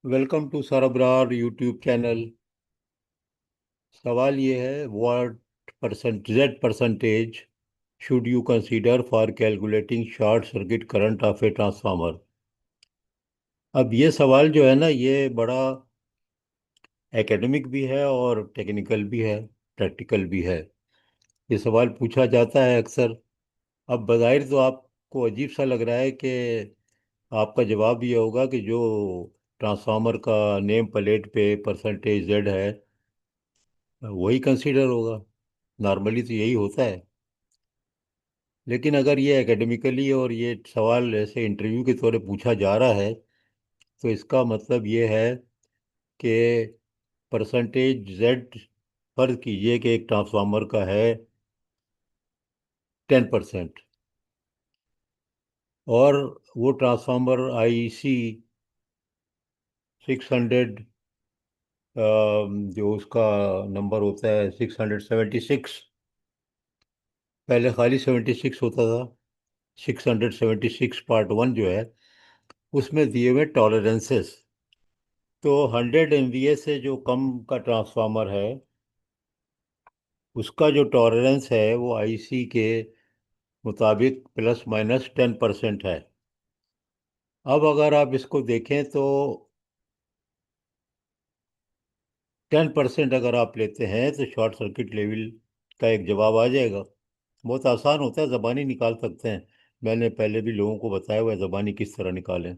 Welcome to Sarbarar YouTube channel. सवाल ये है, what Z percentage should you consider for calculating short circuit current of a transformer. अब ये सवाल जो है ना, ये बड़ा एकेडमिक भी है और टेक्निकल भी है, प्रैक्टिकल भी है। ये सवाल पूछा जाता है अक्सर। अब बज़ाहिर तो आपको अजीब सा लग रहा है कि आपका जवाब ये होगा कि जो ट्रांसफार्मर का नेम प्लेट पे परसेंटेज जेड है वही कंसीडर होगा। नॉर्मली तो यही होता है। लेकिन अगर ये एकेडमिकली और ये सवाल ऐसे इंटरव्यू के तौर पे पूछा जा रहा है तो इसका मतलब ये है कि परसेंटेज जेड, फर्ज कीजिए कि एक ट्रांसफार्मर का है 10% और वो ट्रांसफार्मर IEC 600, जो उसका नंबर होता है 676। पहले खाली 76 होता था। 676 पार्ट 1 जो है उसमें दिए हुए टॉलरेंसेस। तो 100 MVA से जो कम का ट्रांसफार्मर है उसका जो टॉलरेंस है वो IC के मुताबिक ±10% है। अब अगर आप इसको देखें तो 10% अगर आप लेते हैं तो शॉर्ट सर्किट लेवल का एक जवाब आ जाएगा। बहुत आसान होता है, ज़बानी निकाल सकते हैं। मैंने पहले भी लोगों को बताया हुआ है ज़बानी किस तरह निकालें।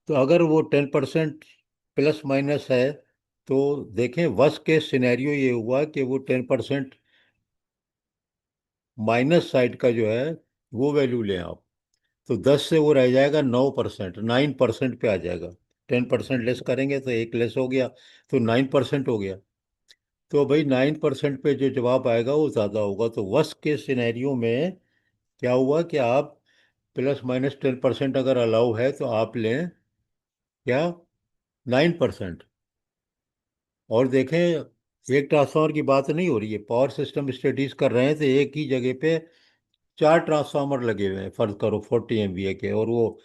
तो अगर वो 10% प्लस माइनस है तो देखें, वर्स्ट केस सिनेरियो ये हुआ कि वो 10% माइनस साइड का जो है वो वैल्यू लें आप। तो 10 से वो रह जाएगा 9%, 9% पे आ जाएगा। 10% लेस करेंगे तो एक लेस हो गया, तो 9% हो गया। तो भाई 9% पे जो जवाब आएगा वो ज़्यादा होगा। तो वर्स्ट केस सिनेरियो में क्या हुआ कि आप ±10% अगर अलाउ है तो आप लें क्या, 9%। और देखें, एक ट्रांसफार्मर की बात नहीं हो रही है, पावर सिस्टम स्टडीज कर रहे हैं तो एक ही जगह पे 4 ट्रांसफार्मर लगे हुए हैं, फर्ज करो 40 MVA के, और वो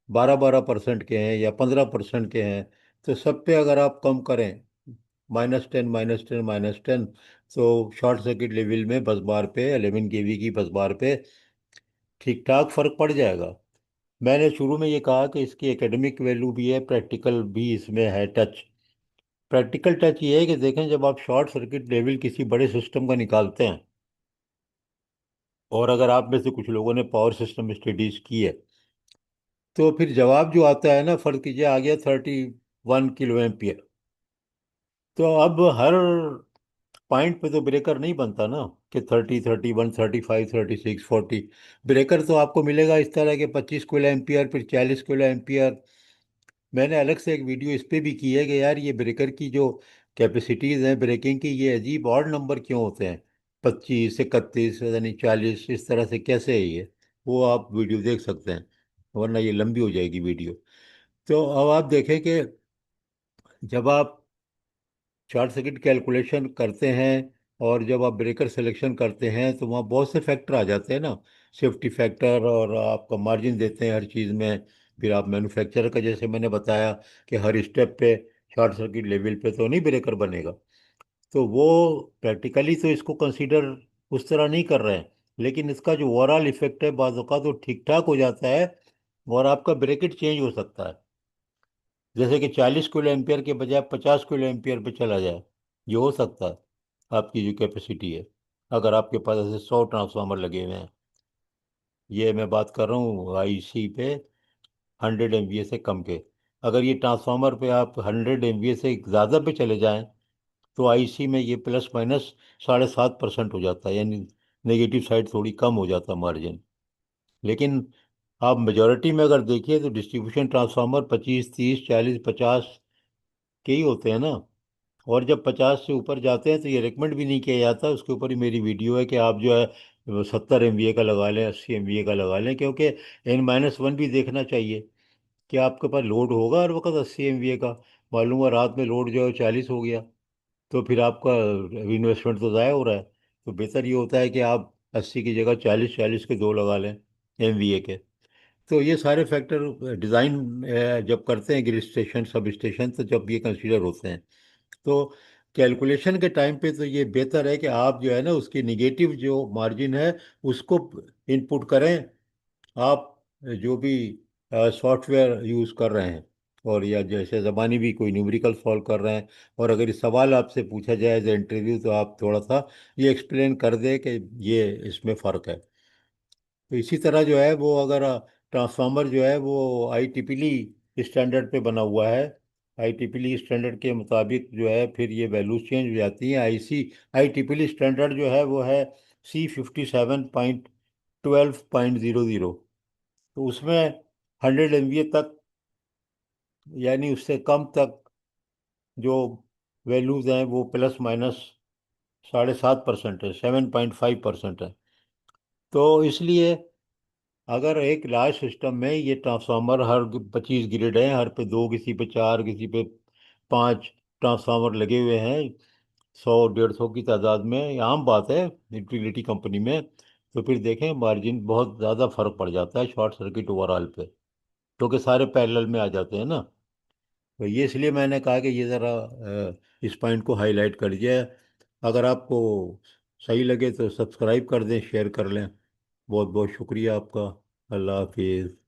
12-12% के हैं या 15% के हैं। तो सब पे अगर आप कम करें -10 -10 -10, तो शॉर्ट सर्किट लेवल में बस बार पे 11 kV की बस बार पे ठीक ठाक फर्क पड़ जाएगा। मैंने शुरू में ये कहा कि इसकी एकेडमिक वैल्यू भी है, प्रैक्टिकल भी इसमें है टच। प्रैक्टिकल टच ये है कि देखें, जब आप शॉर्ट सर्किट लेवल किसी बड़े सिस्टम का निकालते हैं, और अगर आप में से कुछ लोगों ने पावर सिस्टम स्टडीज की है, तो फिर जवाब जो आता है ना, फर्ज कीजिए आ गया 31 kilo एम्पियर। तो अब हर पॉइंट पे तो ब्रेकर नहीं बनता ना, कि 30 31 35 36 40। ब्रेकर तो आपको मिलेगा इस तरह के 25 kilo एम्पियर, फिर 40 kilo एम्पियर। मैंने अलग से एक वीडियो इस पे भी की है कि यार ये ब्रेकर की जो कैपेसिटीज़ हैं ब्रेकिंग की, ये अजीब ऑड नंबर क्यों होते हैं, 25 31 यानी 40, इस तरह से कैसे है ये। वो आप वीडियो देख सकते हैं, वरना ये लंबी हो जाएगी वीडियो। तो अब आप देखें कि जब आप शॉर्ट सर्किट कैलकुलेशन करते हैं और जब आप ब्रेकर सिलेक्शन करते हैं तो वहाँ बहुत से फैक्टर आ जाते हैं ना, सेफ्टी फैक्टर, और आपका मार्जिन देते हैं हर चीज़ में। फिर आप मैन्युफैक्चरर का, जैसे मैंने बताया कि हर स्टेप पे शॉर्ट सर्किट लेवल पे तो नहीं ब्रेकर बनेगा। तो वो प्रैक्टिकली तो इसको कंसीडर उस तरह नहीं कर रहे हैं, लेकिन इसका जो ओवरऑल इफेक्ट है बाज़ औक़ात तो ठीक ठाक हो जाता है और आपका ब्रेकेट चेंज हो सकता है। जैसे कि 40 kilo एम्पियर के बजाय 50 kilo एम्पियर पे चला जाए, ये हो सकता है। आपकी जो कैपेसिटी है, अगर आपके पास ऐसे 100 ट्रांसफार्मर लगे हुए हैं, ये मैं बात कर रहा हूँ IC पे 100 MVA से कम के। अगर ये ट्रांसफार्मर पे आप 100 MVA से ज़्यादा पे चले जाएं तो IC में ये प्लस माइनस 7.5% हो जाता है, यानी नेगेटिव साइड थोड़ी कम हो जाता है मार्जिन। लेकिन आप मेजोरिटी में अगर देखिए तो डिस्ट्रीब्यूशन ट्रांसफार्मर 25 30 40 50 के ही होते हैं ना। और जब 50 से ऊपर जाते हैं तो ये रिकमेंड भी नहीं किया जाता। उसके ऊपर ही मेरी वीडियो है कि आप जो है 70 MVA का लगा लें, 80 MVA का लगा लें, क्योंकि N-1 भी देखना चाहिए कि आपके पास लोड होगा हर वक्त 80 MVA का। मालूम हुआ रात में लोड जो है 40 हो गया, तो फिर आपका इन्वेस्टमेंट तो ज़ाया हो रहा है। तो बेहतर ये होता है कि आप 80 की जगह 40 40 के दो लगा लें MVA के। तो ये सारे फैक्टर डिज़ाइन जब करते हैं ग्रिड स्टेशन सब स्टेशन, तो जब ये कंसीडर होते हैं, तो कैलकुलेशन के टाइम पे तो ये बेहतर है कि आप जो है ना उसकी निगेटिव जो मार्जिन है उसको इनपुट करें। आप जो भी सॉफ्टवेयर यूज़ कर रहे हैं, और या जैसे ज़बानी भी कोई न्यूमेरिकल सॉल्व कर रहे हैं, और अगर ये सवाल आपसे पूछा जाए एज इंटरव्यू, तो आप थोड़ा सा ये एक्सप्लेन कर दें कि ये इसमें फ़र्क है। तो इसी तरह जो है वो अगर ट्रांसफार्मर जो है वो IEEE स्टैंडर्ड पे बना हुआ है, IEEE स्टैंडर्ड के मुताबिक जो है फिर ये वैल्यूज चेंज हो जाती हैं। IEEE स्टैंडर्ड जो है वो है C57.12.00। तो उसमें 100 MVA तक, यानी उससे कम तक जो वैल्यूज हैं वो प्लस माइनस 7.5% है, 7.5% है। तो इसलिए अगर एक लार्ज सिस्टम में ये ट्रांसफार्मर हर 25 ग्रिड है, हर पे दो, किसी पे चार, किसी पे पांच ट्रांसफार्मर लगे हुए हैं, 100 150 की तादाद में, ये आम बात है यूटिलिटी कंपनी में, तो फिर देखें मार्जिन बहुत ज़्यादा फर्क पड़ जाता है शॉर्ट सर्किट ओवरऑल पे, क्योंकि सारे पैरेलल में आ जाते हैं ना। तो ये इसलिए मैंने कहा कि ये ज़रा इस पॉइंट को हाईलाइट कर दिया है। अगर आपको सही लगे तो सब्सक्राइब कर दें, शेयर कर लें। बहुत बहुत शुक्रिया आपका। अल्लाह हाफिज़।